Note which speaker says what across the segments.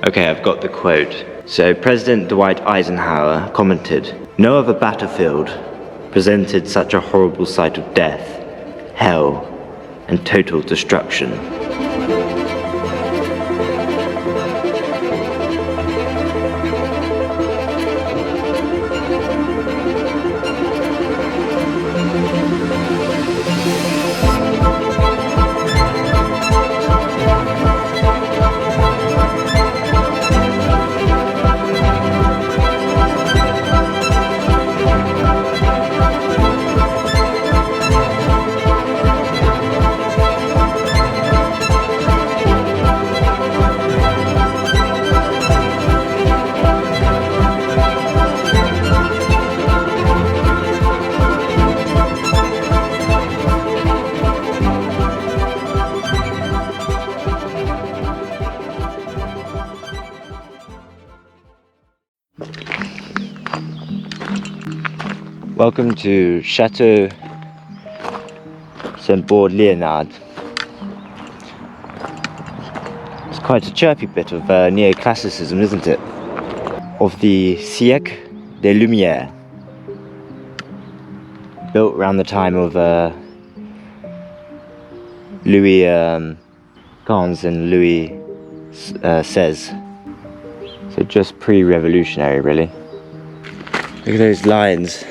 Speaker 1: Okay, I've got the quote. So President Dwight Eisenhower commented, "No other battlefield presented such a horrible sight of death, hell, and total destruction." Welcome to Chateau Saint-Baud-Léonard. It's quite a chirpy bit of neoclassicism, isn't it? Of the Siècle des Lumières, built around the time of Louis XV and Louis XVI. So just pre-revolutionary, really. Look at those lines.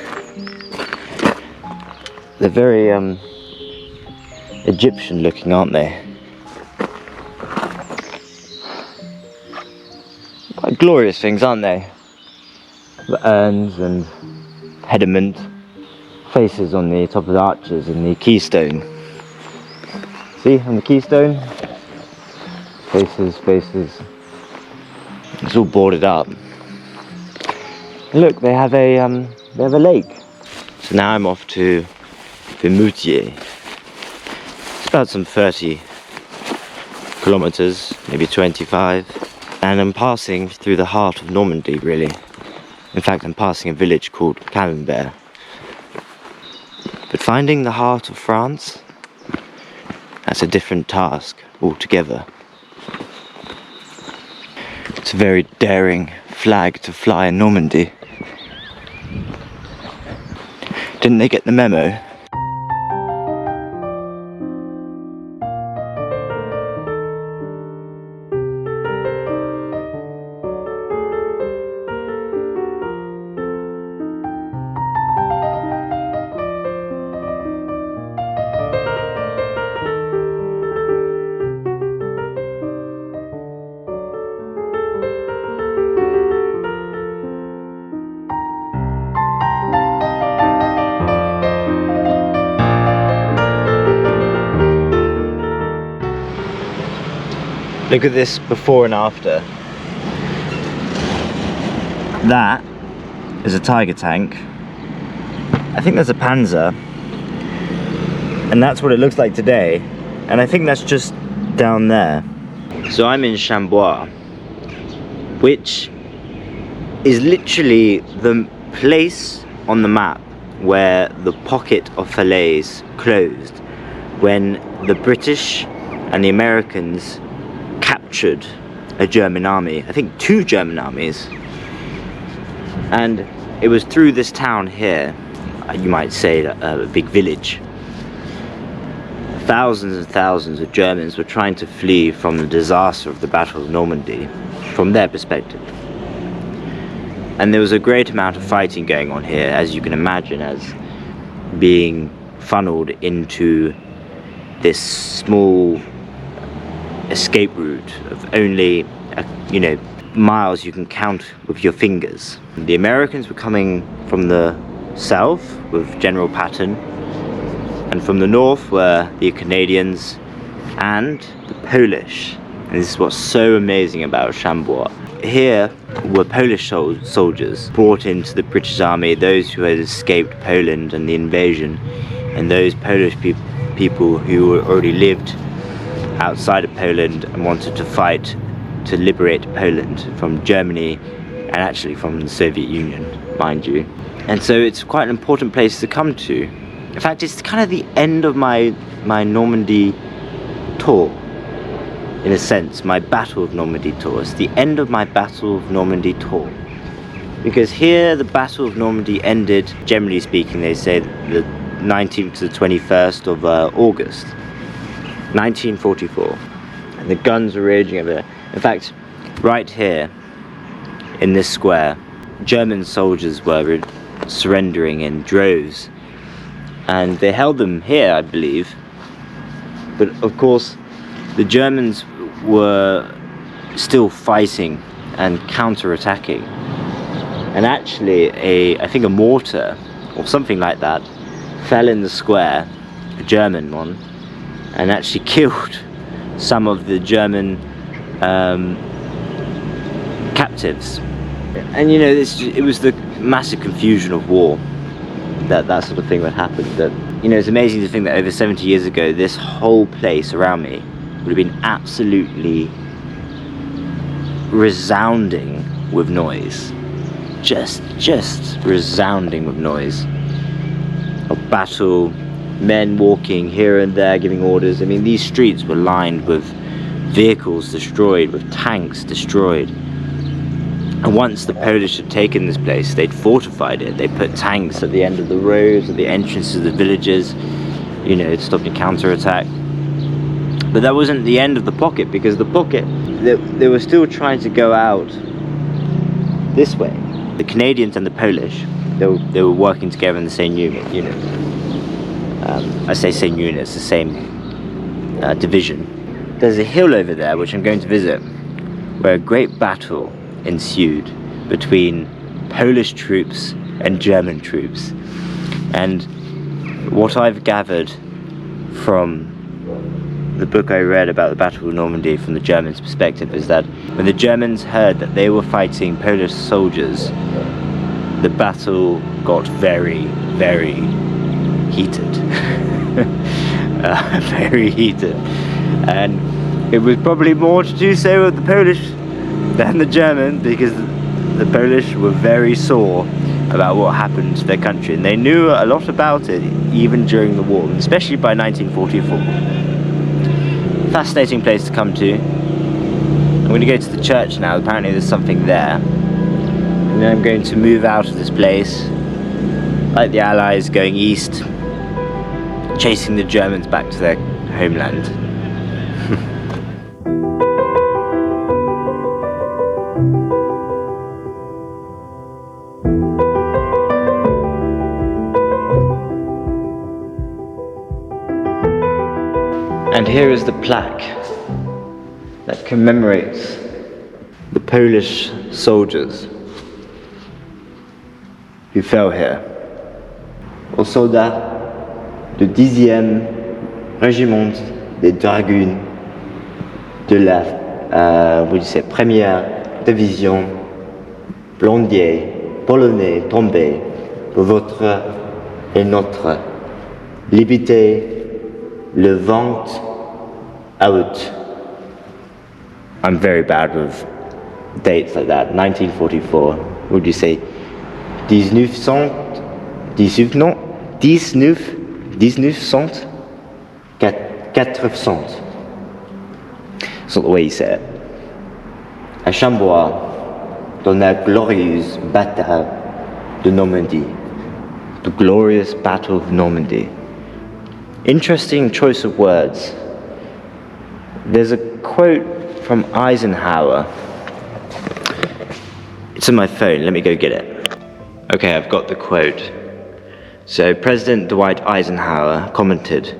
Speaker 1: They're very Egyptian looking, aren't they? Quite glorious things, aren't they? The urns and pediment, faces on the top of the arches and the keystone. See, on the keystone? Faces, faces. It's all boarded up. Look, they have a lake. So now I'm off to Vimoutier. It's about some 30 kilometers, maybe 25, and I'm passing through the heart of Normandy, really. In fact, I'm passing a village called Camembert. But finding the heart of France, that's a different task altogether. It's a very daring flag to fly in Normandy. Didn't they get the memo? Look at this before and after. That is a Tiger tank. I think that's a Panzer. And that's what it looks like today. And I think that's just down there. So I'm in Chambois, which is literally the place on the map where the pocket of Falaise closed when the British and the Americans captured a German army, I think 2 German armies, and it was through this town here, you might say a big village. Thousands and thousands of Germans were trying to flee from the disaster of the Battle of Normandy, from their perspective. And there was a great amount of fighting going on here, as you can imagine, as being funneled into this small escape route of only miles you can count with your fingers. The Americans were coming from the south with General Patton, and from the north were the Canadians and the Polish. And this is what's so amazing about Chambois. Here were Polish soldiers brought into the British army, those who had escaped Poland and the invasion, and those Polish people who already lived outside of Poland and wanted to fight to liberate Poland from Germany and actually from the Soviet Union, mind you. And so it's quite an important place to come to. In fact, it's kind of the end of my Normandy tour. in a sense, my Battle of Normandy tour. It's the end of my Battle of Normandy tour. Because here the Battle of Normandy ended, generally speaking, they say the 19th to the 21st of August 1944. And the guns were raging over there. In fact, right here in this square, German soldiers were surrendering in droves. And they held them here, I believe. But of course, the Germans were still fighting and counter-attacking. And actually, I think a mortar, or something like that, fell in the square, a German one, and actually killed some of the German captives. And you know, it was the massive confusion of war, that sort of thing would happen. That, you know, it's amazing to think that over 70 years ago, this whole place around me would have been absolutely resounding with noise. Just resounding with noise. A battle, men walking here and there giving orders. I mean, these streets were lined with vehicles destroyed, with tanks destroyed. And once the Polish had taken this place, they'd fortified it. They put tanks at the end of the roads, at the entrances of the villages, you know, to stop the counterattack. But that wasn't the end of the pocket, because the pocket, they were still trying to go out this way. The Canadians and the Polish, they were working together in the same unit. I say same unit, it's the same division. There's a hill over there, which I'm going to visit, where a great battle ensued between Polish troops and German troops. And what I've gathered from the book I read about the Battle of Normandy from the Germans' perspective is that when the Germans heard that they were fighting Polish soldiers, the battle got very, very heated. Very heated. And it was probably more to do so with the Polish than the German, because the Polish were very sore about what happened to their country, and they knew a lot about it even during the war, especially by 1944. Fascinating place to come to. I'm going to go to the church now. Apparently there's something there, and then I'm going to move out of this place, like the Allies, going east, chasing the Germans back to their homeland. And here is the plaque that commemorates the Polish soldiers who fell here. Aux soldats du 10e régiment des dragoons de la première division blondier polonais tombés pour votre et notre liberté le 20 août. I'm very bad with dates like that. 1944. Would you say 1900? That's not the way you say it. À Chambois, dans la glorieuse bataille de Normandy. The glorious Battle of Normandy. Interesting choice of words. There's a quote from Eisenhower. It's on my phone, let me go get it. Okay, I've got the quote. So President Dwight Eisenhower commented,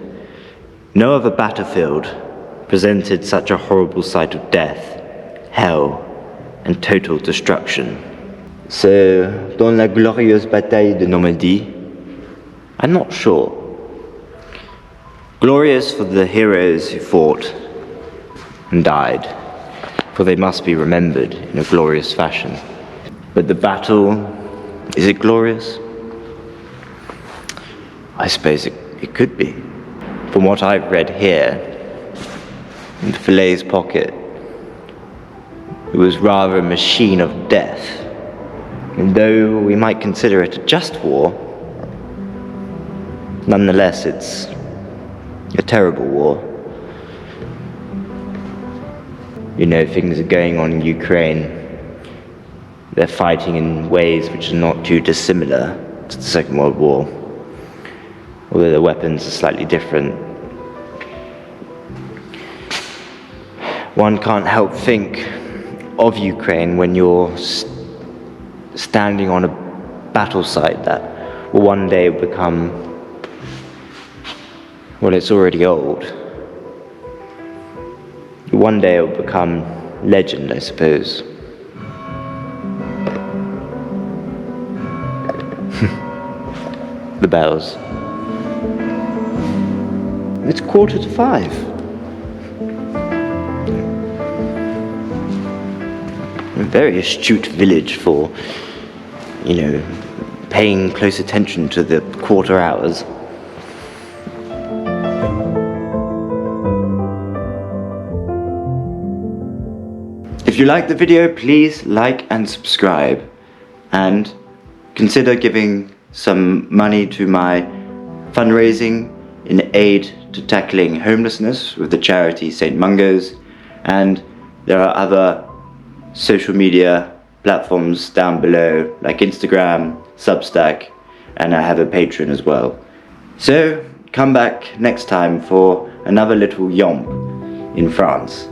Speaker 1: "No other battlefield presented such a horrible sight of death, hell, and total destruction." So, dans la glorieuse bataille de Normandy, I'm not sure. Glorious for the heroes who fought and died, for they must be remembered in a glorious fashion. But the battle, is it glorious? I suppose it could be. From what I've read here, in Folly's pocket, it was rather a machine of death. And though we might consider it a just war, nonetheless it's a terrible war. you know, things are going on in Ukraine. They're fighting in ways which are not too dissimilar to the Second World War, although the weapons are slightly different. One can't help think of Ukraine when you're standing on a battle site that will one day become, well, it's already old. One day it will become legend, I suppose. The bells. It's 4:45. A very astute village for, you know, paying close attention to the quarter hours. If you like the video, please like and subscribe, and consider giving some money to my fundraising in aid to tackling homelessness with the charity St. Mungo's, and there are other social media platforms down below like Instagram, Substack, and I have a Patreon as well. So come back next time for another little yomp in France.